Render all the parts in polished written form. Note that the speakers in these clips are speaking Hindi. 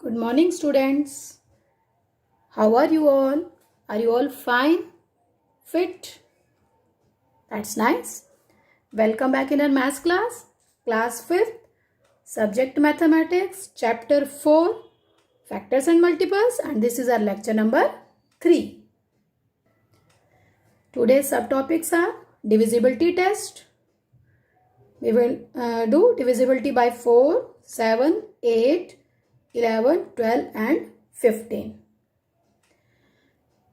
Good morning, students. How are you all? Are you all fine? Fit? That's nice. Welcome back in our maths class. Class 5th. Subject Mathematics. Chapter 4. Factors and multiples. And this is our lecture number 3. Today's subtopics are divisibility test. We will do divisibility by 4, 7, 8, 11, 12 and 15.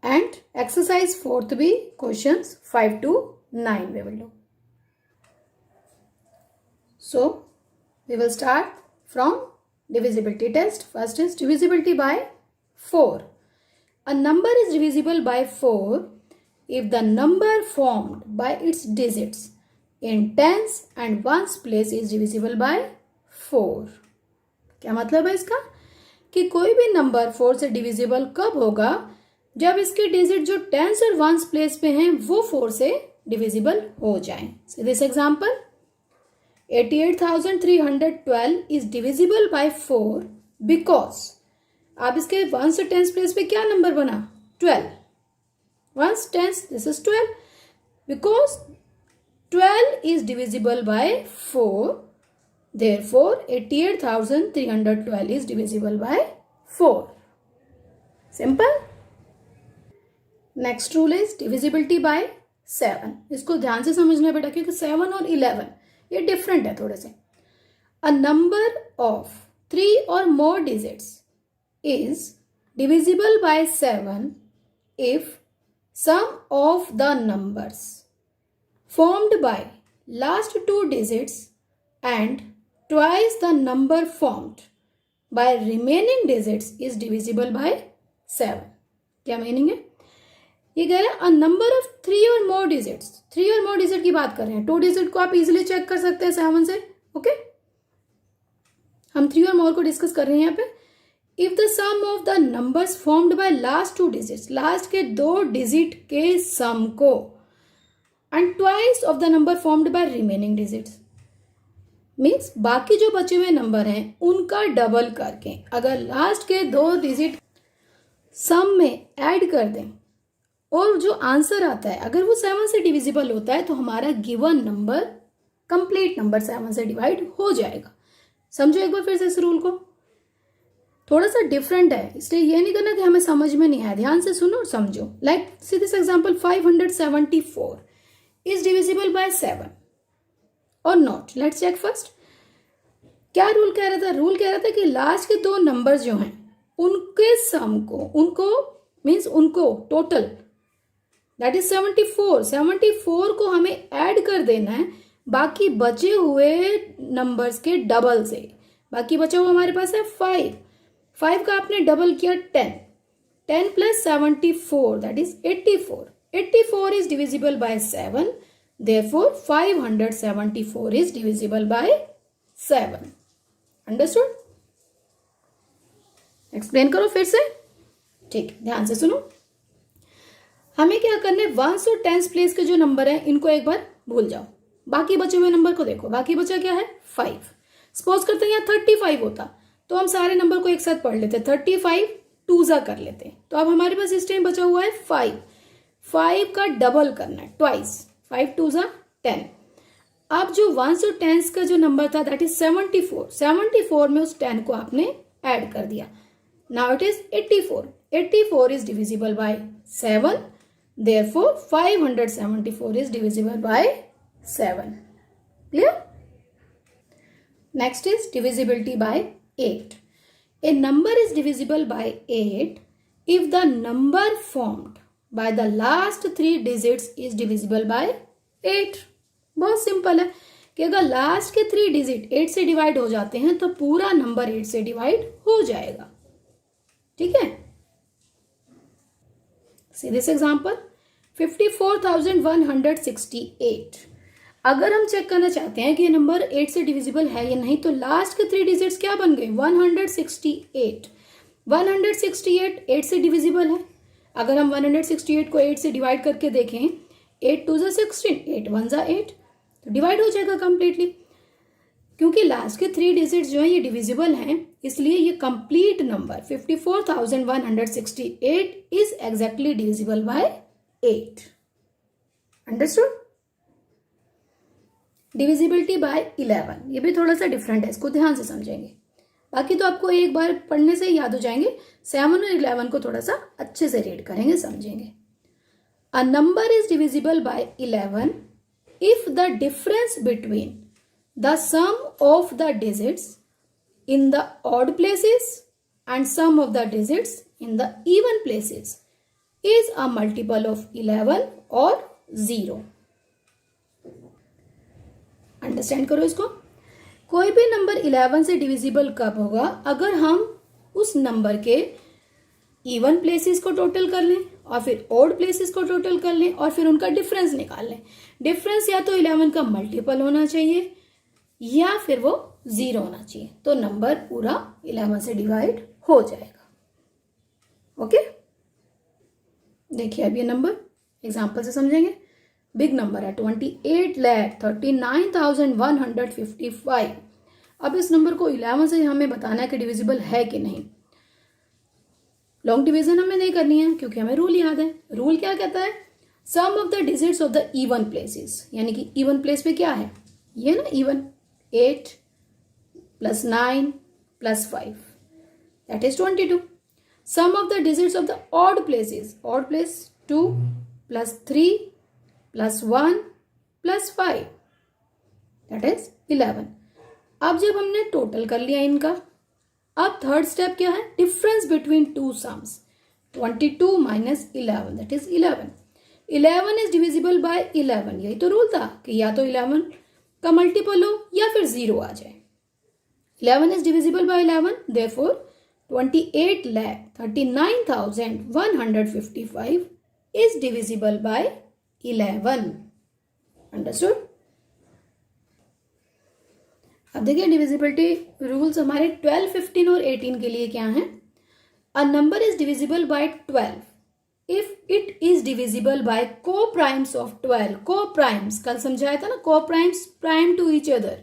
And exercise 4th be questions 5 to 9 we will do. So, we will start from divisibility test. First is divisibility by 4. A number is divisible by 4 if the number formed by its digits in tens and ones place is divisible by 4. क्या मतलब है इसका कि कोई भी नंबर 4 से डिविजिबल कब होगा जब इसके डिजिट जो टेंस और वंस प्लेस पे हैं वो 4 से डिविजिबल हो जाएं. So this example 88,312 is divisible by 4 because आप इसके वंस और टेंस प्लेस पे क्या नंबर बना 12. Ones tens this is 12 because 12 is divisible by 4. Therefore, 88,312 is divisible by 4. Simple. Next rule is divisibility by 7. इसको ध्यान से समझना है बेटा क्योंकि 7 और 11 ये डिफरेंट है थोड़े से. A number of 3 or more digits is divisible by 7 if sum of the numbers formed by last 2 digits and twice the number formed by remaining digits is divisible by 7. क्या मीनिंग है? ये कह रहे हैं अ नंबर ऑफ 3 और मोर डिजिट्स. 3 और मोर डिजिट की बात कर रहे हैं. 2 डिजिट को आप इजीली चेक कर सकते हैं 7 से. ओके हम 3 और मोर को डिस्कस कर रहे हैं यहाँ पे. If the sum of the numbers formed by last 2 digits last के 2 डिजिट के सम को and twice of the number formed by remaining digits means बाकी जो बचे हुए नंबर हैं उनका डबल करके अगर लास्ट के 2 डिजिट सम में ऐड कर दें और जो आंसर आता है अगर वो 7 से डिविजिबल होता है तो हमारा गिवन नंबर कंप्लीट नंबर 7 से डिवाइड हो जाएगा. समझो एक बार फिर से इस रूल को. थोड़ा सा डिफरेंट है इसलिए ये नहीं करना कि हमें समझ में नहीं आया. ध्यान से सुनो और समझो. Like see this example 574 is divisible by 7 और नॉट. Let's check first. क्या रूल कह रहा था? रूल कह रहा था कि लास्ट के 2 नंबर जो हैं उनके सम को उनको टोटल दैट इज 74 को हमें ऐड कर देना है बाकी बचे हुए नंबर्स के डबल से. बाकी बचा हुआ हमारे पास है 5 का आपने डबल किया 10 plus 74 that is 84 is divisible by 7. Therefore, 574 is divisible by 7. Understood? Explain करो फिर से. ठीक ध्यान से सुनो. हमें क्या करना है वंस और टेंस प्लेस के जो नंबर हैं इनको एक बार भूल जाओ. बाकी बचे हुए नंबर को देखो. बाकी बचा क्या है 5. सपोज करते हैं यहाँ 35 होता तो हम सारे नंबर को एक साथ पढ़ लेते. 35 टूजा कर लेते. तो अब हमारे पास इस टाइम बचा हुआ है 5 का डबल करना है ट्वाइस. 5 टूजा 10. अब जो वंस और टेंस का जो नंबर था दैट इज 74 में उस 10 को आपने ऐड कर दिया. Now it is 84 is divisible by 7. Therefore 574 is divisible by 7. Clear? Next is divisibility bye 8. A number is divisible bye 8 if the number formed by the last 3 digits is divisible by 8. बहुत सिंपल है कि अगर लास्ट के 3 डिजिट 8 से डिवाइड हो जाते हैं तो पूरा नंबर 8 से डिवाइड हो जाएगा. ठीक है. सी दिस एग्जांपल 54,168. अगर हम चेक करना चाहते हैं कि ये नंबर 8 से डिविजिबल है या नहीं तो लास्ट के 3 डिजिट्स क्या बन गए 168. 168 8 से डिविजिबल है. अगर हम 168 को 8 से डिवाइड करके देखें 8 2 16 8 1 8 तो डिवाइड हो जाएगा कंप्लीटली. क्योंकि लास्ट के 3 डिजिट्स जो हैं ये डिविजिबल हैं, इसलिए ये complete number 54,168 is exactly divisible by 8. Understood? Divisibility bye 11 ये भी थोड़ा सा डिफरेंट है, इसको ध्यान से समझेंगे. बाकी तो आपको एक बार पढ़ने से याद हो जाएंगे. 7 और 11 को थोड़ा सा अच्छे से रीड करेंगे, समझेंगे. अ number is divisible by 11 if the difference between the sum of the digits in the odd places and sum of the digits in the even places is a multiple of 11 or 0. Understand करो इसको. कोई भी नंबर 11 से डिविजिबल कब होगा? अगर हम उस नंबर के इवन प्लेसेस को टोटल कर लें और फिर ऑड प्लेसेस को टोटल कर लें और फिर उनका डिफरेंस निकाल लें. डिफरेंस या तो 11 का मल्टीपल होना चाहिए या फिर वो 0 होना चाहिए, तो नंबर पूरा 11 से डिवाइड हो जाएगा. ओके, देखिए अब ये नंबर एग्जांपल से समझेंगे. बिग नंबर है 28,39,155. अब इस नंबर को 11 से हमें बताना है कि डिविजिबल है कि नहीं. लॉन्ग डिवीजन हमें नहीं करनी है क्योंकि हमें रूल याद है. रूल क्या कहता है? Sum of the digits of the even places, यानी कि इवन प्लेस पे क्या है? ये ना even 8 + 9 + 5 that is 22. Sum of the digits of the odd places, odd place 2 + 3 + 1 + 5 that is 11. अब जब हमने टोटल कर लिया इनका, अब थर्ड स्टेप क्या है? Difference between two sums. 22 - 11 that is 11. 11 is divisible by 11. यही तो रूल था कि या तो 11 का मल्टीपल हो या फिर 0 आ जाए. 11 is divisible by 11, therefore 28,39,155 is divisible by 11. Understood? अब देखिए डिविजिबिलिटी रूल्स हमारे 12, 15 और 18 के लिए क्या हैं? A number is divisible by 12 if it is divisible by को प्राइम्स ऑफ 12. को प्राइम्स कल समझाया था ना, co primes prime to each other,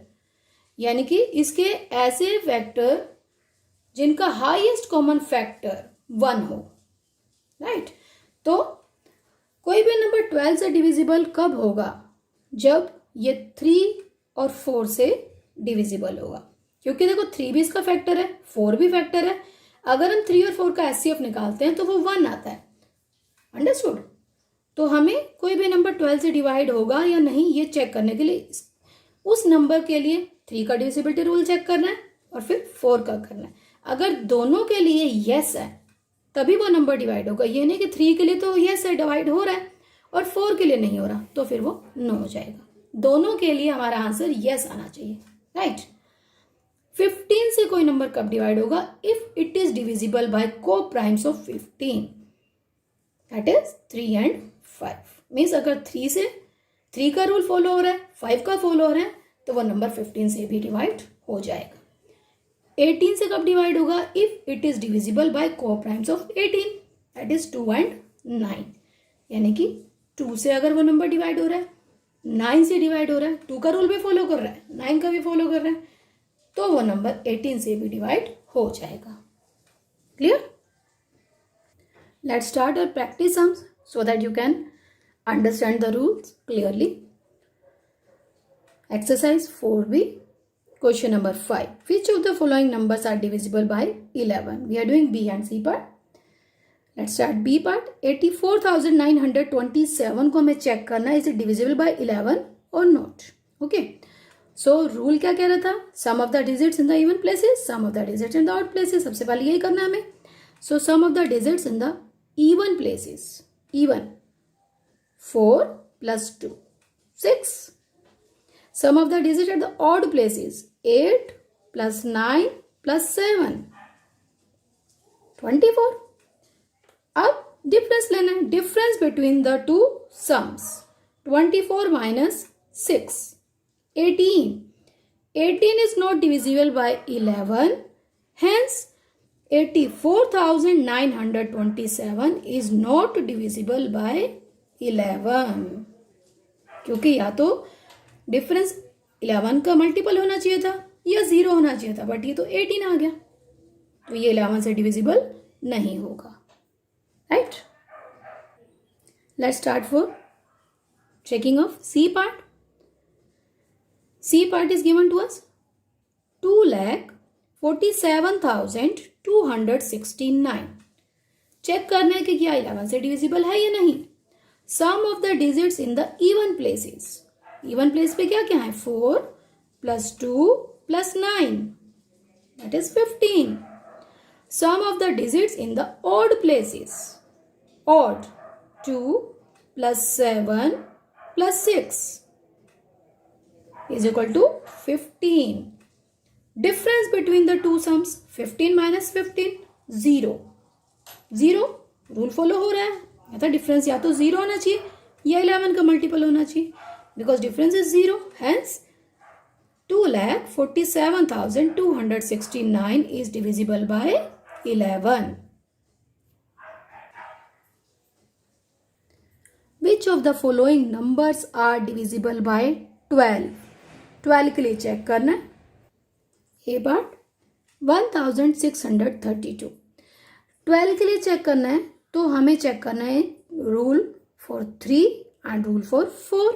यानी कि इसके ऐसे फैक्टर जिनका हाईएस्ट कॉमन फैक्टर 1 हो. राइट? तो कोई भी नंबर 12 से डिविजिबल कब होगा? जब ये 3 और 4 से डिविजिबल होगा. क्योंकि देखो 3 भी इसका फैक्टर है, 4 भी फैक्टर है. अगर हम 3 और 4 का एचसीएफ निकालते हैं तो वो 1 आता है. अंडरस्टूड? तो हमें कोई भी नंबर 12 से डिवाइड होगा या नहीं ये चेक करने के लिए उस नंबर के लिए 3 का डिविजिबिलिटी रूल चेक करना है और फिर 4 का करना है. अगर दोनों के लिए यस है तभी वो नंबर डिवाइड होगा. ये नहीं कि 3 के लिए तो यस है, डिवाइड हो रहा है, और 4 के लिए नहीं हो रहा, तो फिर वो नो हो जाएगा. दोनों के लिए हमारा आंसर यस आना चाहिए. राइट? 15 से कोई नंबर कब डिवाइड होगा? If it is divisible by को primes of 15 that is 3 and 5. Means अगर 3 का रूल फॉलो हो रहा है, 5 का फॉलो हो रहा है, तो वो नंबर 15 से भी डिवाइड हो जाएगा. 18 से कब डिवाइड होगा? If it is divisible by को primes of 18 that is 2 and 9. यानी कि 2 से अगर वो नंबर डिवाइड हो रहा है, 9 से डिवाइड हो रहा है, 2 का रूल भी फॉलो कर रहा है, 9 का भी फॉलो कर रहा है, तो वो नंबर 18 से भी डिवाइड हो जाएगा. क्लियर? लेट्स स्टार्ट और practice sums so that you can understand the rules clearly. Exercise 4B, question number 5. Which of the following numbers are divisible by 11? We are doing B and C part. Let's start B part. 84,927 को हमें चेक करना है, इज इट डिविजिबल बाय 11 और नॉट. ओके, सो रूल क्या कह रहा था? Sum of the digits in the even places, sum of the digits in the odd places. सबसे पहले यही करना है हमें. So sum of the digits in the even places, even 4 + 2 6. Sum of the digits at the odd places 8 + 9 + 7 24. अब डिफरेंस लेना है. Difference between the two sums 24 - 6 18. 18 is not divisible by 11. Hence 84,927 is not divisible by 11. क्योंकि या तो डिफरेंस 11 का मल्टीपल होना चाहिए था या 0 होना चाहिए था, बट ये तो 18 आ गया, तो ये 11 से डिविजिबल नहीं होगा, right. Let's start for checking of C part. C part is given to us 2,47,269. Check करना है कि क्या 11 से डिविजिबल है या नहीं. Sum of the digits in the even places. Even place पे क्या क्या है? 4 plus 2 plus 9, that is 15. Sum of the digits in the odd places. Odd 2 plus 7 plus 6 is equal to 15. Difference between the two sums 15 minus 15 0. 0 rule follow हो रहा है, या तो डिफरेंस या तो 0 होना चाहिए या 11 का मल्टीपल होना चाहिए, because difference is 0. Hence 2,47,269 is divisible by 11. Which of the following numbers are divisible by 12? 12 के लिए चेक करना है. ए पार्ट 1632. 12 के लिए चेक करना है तो हमें चेक करना है rule for 3 and rule for 4,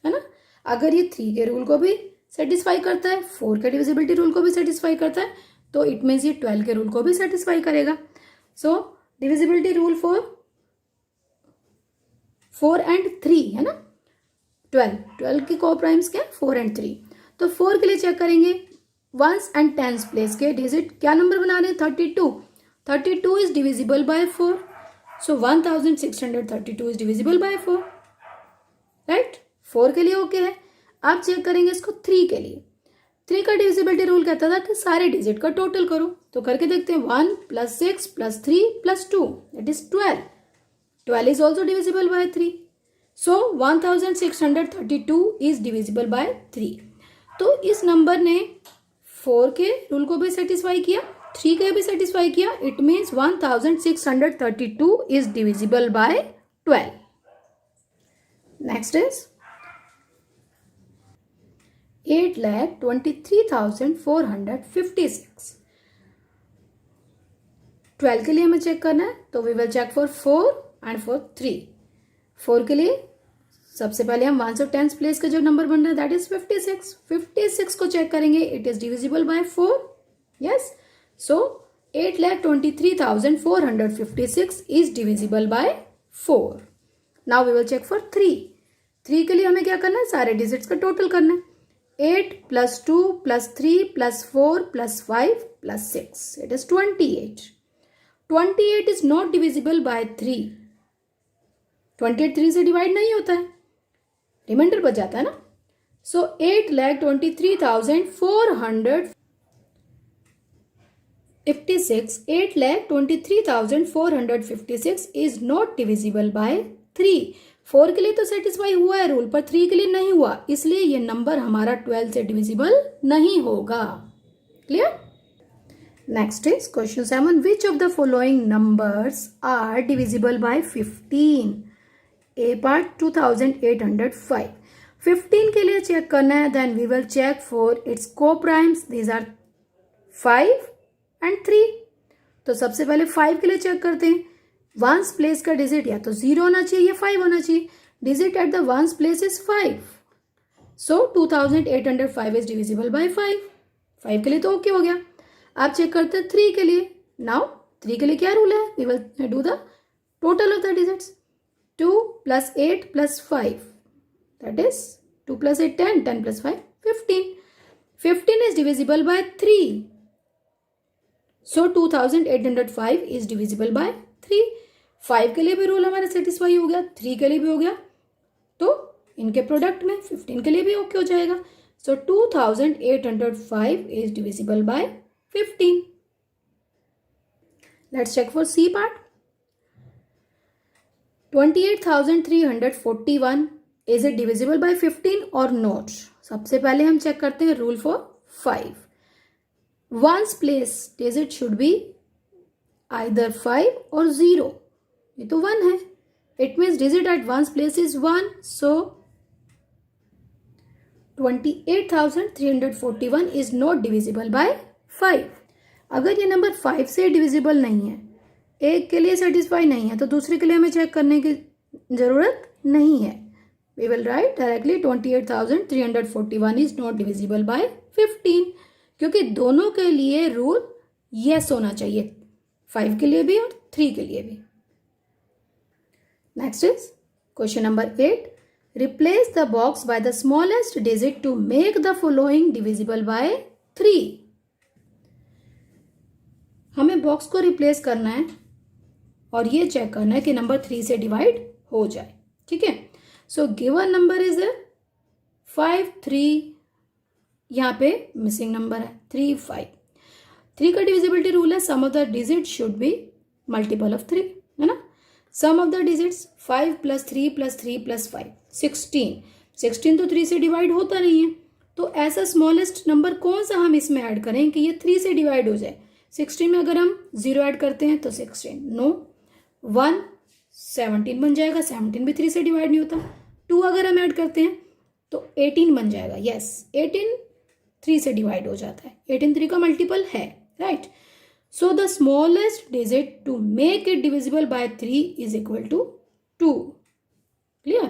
है ना. अगर ये 3 के रूल को भी सेटिस्फाई करता है, 4 के डिविजिबिलिटी रूल को भी सेटिस्फाई करता है, तो इट मीन्स ये 12 के रूल को भी सेटिस्फाई करेगा. सो डिविजिबिलिटी रूल फॉर 4 एंड 3 है ना. 12 की को प्राइम्स क्या? 4 एंड 3. तो 4 के लिए चेक करेंगे वंस एंड टेंस प्लेस के डिजिट क्या नंबर बना रहे हैं? 32. 32 is divisible by 4. So 1632 is divisible by 4, right. 4 के लिए ओके है. आप चेक करेंगे इसको 3 के लिए. 3 का डिविजिबिलिटी रूल कहता था कि सारे डिजिट का टोटल करो, तो करके देखते हैं. 1 plus 6 plus 3 plus 2 that is 12. 12 is also divisible by 3. So 1632 is divisible by 3. तो इस नंबर ने 4 के रूल को भी सेटिस्फाई किया, 3 के भी सेटिस्फाई किया. It means 1632 is divisible by 12. Next is 8,23,456. 12 के लिए हमें चेक करना है, तो we will check for 4 and for 3. 4 के लिए सबसे पहले हम 1 से 10 प्लेस का जो नंबर बन रहा है दैट इज 56. 56 को चेक करेंगे, it is divisible by 4. Yes. So 8,23,456 is divisible by 4. Now we will check for 3. 3 के लिए हमें क्या करना है? सारे डिजिट्स का टोटल करना है. 8 plus 2 plus 3 plus 4 plus 5 plus 6 it is 28. 28 is not divisible by 3. 28 3 से डिवाइड नहीं होता है, रिमाइंडर बच जाता है ना. सो 8,23,456 8,23,456 इज नॉट डिविजिबल बाय 3. 4 के लिए तो सेटिस्फाई हुआ है रूल, पर 3 के लिए नहीं हुआ, इसलिए ये नंबर हमारा 12 से डिविजिबल नहीं होगा. Clear. Next is question 7. Which of the following numbers are divisible by 15? A part 2805. 15 के लिए चेक करना है, then we will check for its co primes. These are 5 and 3. तो सबसे पहले 5 के लिए चेक करते हैं. वंस प्लेस का डिजिट या तो 0 होना चाहिए या 5 होना चाहिए. Digit at the ones place is 5. So 2805 is divisible by 5. 5 के लिए तो ओके हो गया. आप चेक करते हैं 3 के लिए. नाउ 3 के लिए क्या रूल है? We will do the total of the digits. 2 plus 8 plus 5, that is 2 plus 8 10, 10 plus 5 15. 15 is divisible by 3. So 2805 is divisible by 3. 5 के लिए भी रूल हमारा सेटिस्फाई हो गया, 3 के लिए भी हो गया, तो इनके प्रोडक्ट में 15 के लिए भी ओके हो जाएगा. So 2805 is divisible by 15. Let's check for C part. 28,341 is it divisible by 15 or not? सबसे पहले हम चेक करते हैं rule for 5. Ones place digit should be either 5 और 0. ये तो 1 है. इट मीन्स digit at ones place is 1. So 28,341 is not divisible by 5। अगर ये नंबर 5 से डिविजिबल नहीं है, एक के लिए सेटिस्फाई नहीं है, तो दूसरे के लिए हमें चेक करने की जरूरत नहीं है। We will write directly 28,341 is not divisible by 15, क्योंकि दोनों के लिए रूल यस होना चाहिए, 5 के लिए भी और 3 के लिए भी। Next is question number 8, replace the box by the smallest digit to make the following divisible by 3। हमें बॉक्स को रिप्लेस करना है और ये चेक करना है कि नंबर 3 से डिवाइड हो जाए। ठीक है, सो गिवन नंबर इज 5 3, यहाँ पे मिसिंग नंबर है 3 5। 3 का डिविजिबिलिटी रूल है sum of the digit should be multiple of 3, है ना। सम ऑफ द डिजिट्स 5 + 3 + 3 + 5 16 तो 3 से डिवाइड होता नहीं है, तो ऐसा स्मॉलेस्ट नंबर कौन सा हम इसमें ऐड करें कि ये 3 से डिवाइड हो जाए। 16 में अगर हम 0 ऐड करते हैं तो 16 नो, 1 17 बन जाएगा, 17 भी 3 से डिवाइड नहीं होता। 2 अगर हम ऐड करते हैं तो 18 बन जाएगा, यस 18 3 से डिवाइड हो जाता है, 18 3 का मल्टीपल है, right. So the smallest digit to make it divisible by 3 is equal to 2। Clear,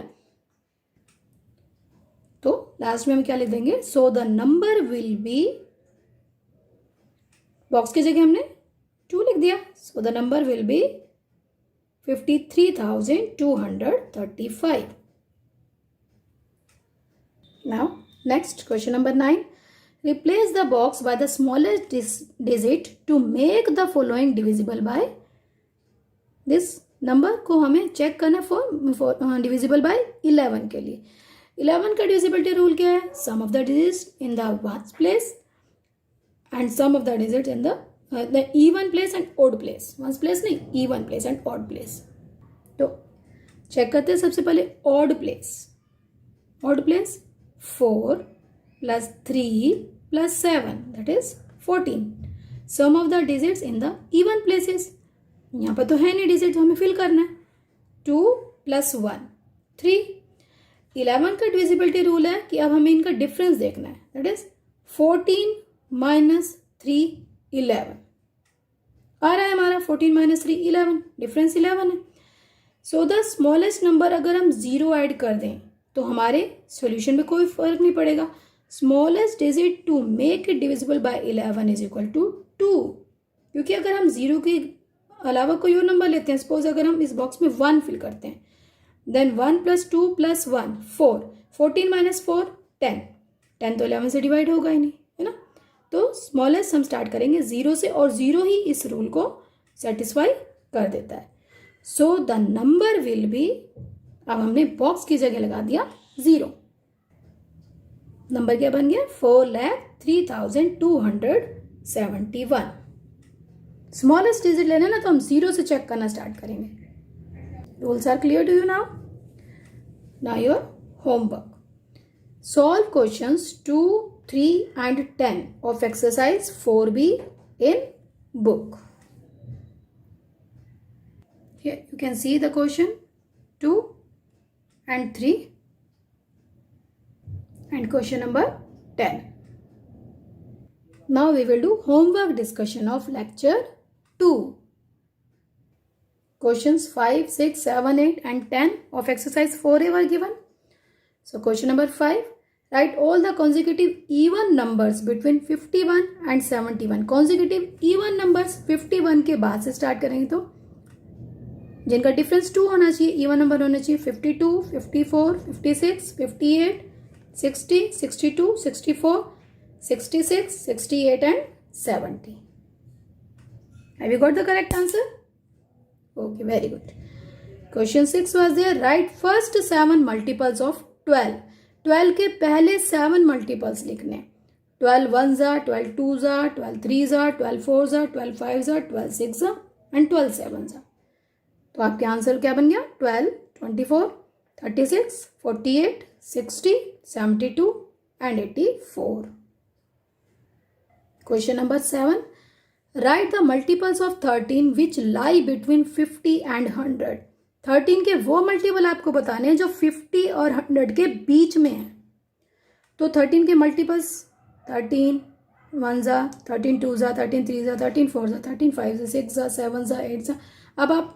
तो लास्ट में हम क्या लिख देंगे, so the number will be, box की जगह हमने 2 लिख दिया, so the number will be 53,235। Now next question number 9, replace the box by the smallest digit to make the following divisible by. This number को हमें चेक करना फॉर डिविजिबल बाय 11 के लिए। 11 का डिविजिबिलिटी रूल क्या है, sum of the digits in the ones place and sum of the digits in the even place and odd place. Ones place नहीं, even place and odd place. तो चेक करते हैं सबसे पहले odd place. Odd place 4 + 3 + 7 that is 14। Sum of the digits in the even places, यहाँ पर तो है नहीं डिजिट, तो हमें फिल करना है। 2 + 1 3। 11 का डिविजिबिलिटी रूल है कि अब हमें इनका डिफरेंस देखना है, दैट इज 14 - 3 11 आ रहा है हमारा। 14 - 3 11, डिफरेंस 11 है। सो द स्मॉलेस्ट नंबर अगर हम 0 ऐड कर दें तो हमारे सॉल्यूशन में कोई फर्क नहीं पड़ेगा। Smallest digit to make it divisible by 11 is equal to 2, क्योंकि अगर हम 0 के अलावा कोई और नंबर लेते हैं, सपोज अगर हम इस बॉक्स में 1 फिल करते हैं, देन 1 + 2 + 1 4, 14 - 4 10, 10 तो 11 से डिवाइड होगा ही नहीं, है ना। तो स्मॉलेस्ट हम स्टार्ट करेंगे 0 से, और 0 ही इस रूल को सेटिस्फाई कर देता है। सो द नंबर विल बी, अब हमने बॉक्स की जगह लगा दिया 0, नंबर क्या बन गया 4,03,271। स्मॉलेस्ट डिजिट लेना ना, तो हम 0 से चेक करना स्टार्ट करेंगे। Rules are clear to you now. Now your homework, solve questions 2, 3 and 10 of exercise 4B in book. Here you can see the question 2 and 3 and question number 10. Now we will do homework discussion of lecture 2. Questions 5, 6, 7, 8 and 10 of exercise 4A were given. So question number 5, write all the consecutive even numbers between 51 and 71. Consecutive even numbers 51 के बाद से स्टार्ट करेंगे, तो जिनका डिफरेंस 2 होना चाहिए, इवन नंबर होने चाहिए 52, 54, 56, 58, 60, 62, 64, 66, 68 and 70. Have you got the correct answer? Okay, very good. Question 6 was there. Write first 7 multiples of 12. 12 के पहले 7 मल्टीपल्स लिखने। 12 1s are, 12 2s are, 12 3s are, 12 4s are, 12 5s are, 12 6s are and 12 7s are. तो आपके आंसर क्या बन गया 12, 24, 36, 48, 60, 72 and 84. Question number 7. Write the multiples of 13 which lie between 50 and 100. 13 के वो मल्टीपल आपको बताने हैं जो 50 और 100 के बीच में है। तो 13 के मल्टीपल्स 13 1 जा, 13 2 जा, 13 3 जा, 13 4 जा, 13 5 जा, 6 जा, 7 जा, 8 जा. अब आप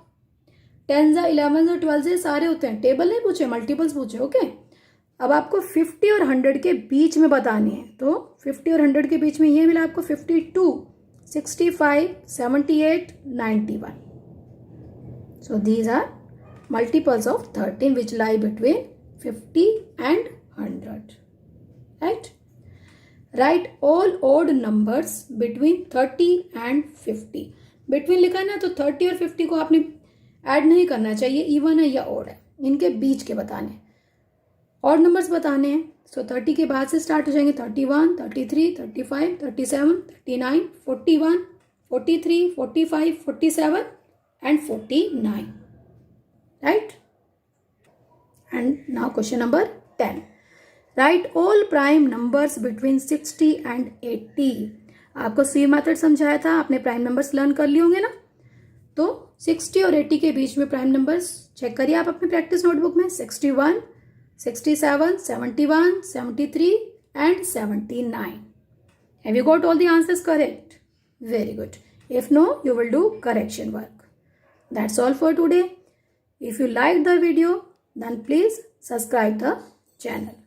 10 जा, 11 जा, 12 जा सारे होते हैं. टेबल नहीं पूछे, मल्टीपल्स पूछे. ओके. अब आपको 50 और 100 के बीच में बतानी है. तो 50 और 100 के बीच में ये मिला आपको 52, 65, 78, 91. So these are multiples of 13 which lie between 50 and 100. Right? Write all odd numbers between 30 and 50. Between लिखा है ना, तो 30 और 50 को आपने ऐड नहीं करना चाहिए, इवन है या ऑड है. इनके बीच के बताने, ऑड नंबर्स बताने हैं. सो 30 के बाद से स्टार्ट हो जाएंगे. 31, 33, 35, 37, 39, 41, 43, 45, 47 and 49. Right? And now question number 10. Write all prime numbers between 60 and 80. आपको सी मेथड समझाया था, आपने प्राइम नंबर्स लर्न कर लिए होंगे ना. तो 60 और 80 के बीच में प्राइम नंबर्स चेक करिए आप अपने प्रैक्टिस नोटबुक में. 61, 67, 71, 73 and 79. Have you got all the answers correct? Very good. If no, you will do correction work. That's all for today. If you like the video, then please subscribe the channel.